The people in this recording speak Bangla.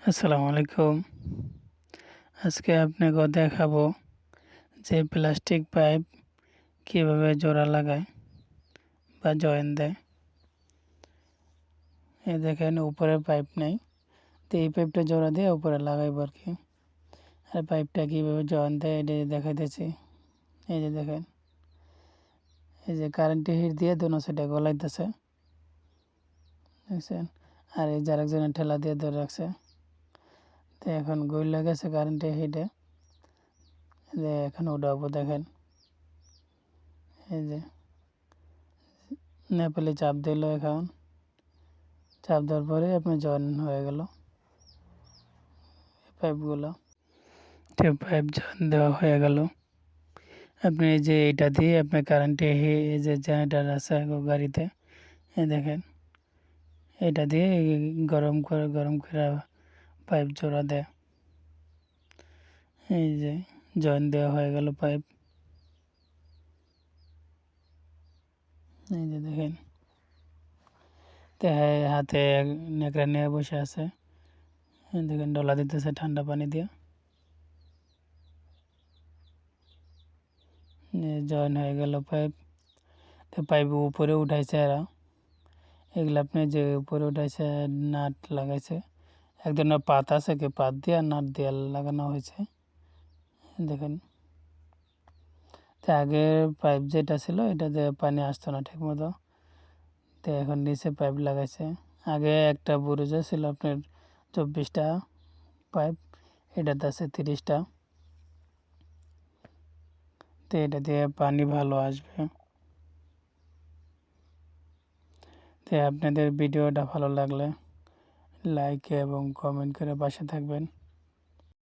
আসসালামু আলাইকুম। আজকে আপনাকে দেখাবো যে প্লাস্টিক পাইপ কিভাবে জোড়া লাগায় বা জয়েন দেয়। এই দেখেন উপরে পাইপ নেই, তো এই পাইপটা জোড়া দিয়ে উপরে লাগাইব আর কি। আর পাইপটা কীভাবে জয়েন দেয় এটা দেখাইতেছি। এই যে দেখেন, এই যে কারেন্টের হিট দিয়ে দোনো সাইডে গলাইতেছে, দেখছেন। আর এই যে আরেকজনের ঠেলা দিয়ে ধরে রাখছে। তো এখন গইলা গেছে কারেন্টের হিটে, এখন উঠাবো। দেখেন এই যে নেপালি চাপ দিল, এখন চাপ দেওয়ার পরে আপনার জয়েন হয়ে গেল পাইপগুলো। তো পাইপ জয়েন দেওয়া হয়ে গেল। আপনি এই যে এটা দিয়ে আপনার কারেন্টে এই যে জেনারেটার আছে গাড়িতে, এই দেখেন এটা দিয়ে গরম করে পাইপ জোড়া দেয়। এই যে জয়েন দেওয়া হয়ে গেল পাইপ। এই যে দেখেন, তো হাতে নেকড়া নিয়ে বসে আছে, দেখেন ডলা দিতেছে ঠান্ডা পানি দিয়ে। জয়েন হয়ে গেল পাইপ। তো পাইপ উপরে উঠাইছে এরা, এগুলো আপনি যে উপরে উঠাইছে নাট লাগাইছে, এক ধরনের পাত আছে, কি পাত দিয়ে নাট দিয়ে লাগানো হয়েছে। দেখেন, তো আগের পাইপ যেটা ছিল এটাতে পানি আসতো না ঠিক মতো, তো এখন নিচে পাইপ লাগাইছে। আগে একটা বুরুজে ছিল আপনার 24টা পাইপ, এটাতে আছে 30টা। তো এটা দিয়ে পানি ভালো আসবে। তো আপনাদের ভিডিওটা ভালো লাগলে লাইক এবং কমেন্ট করে পাশে থাকবেন।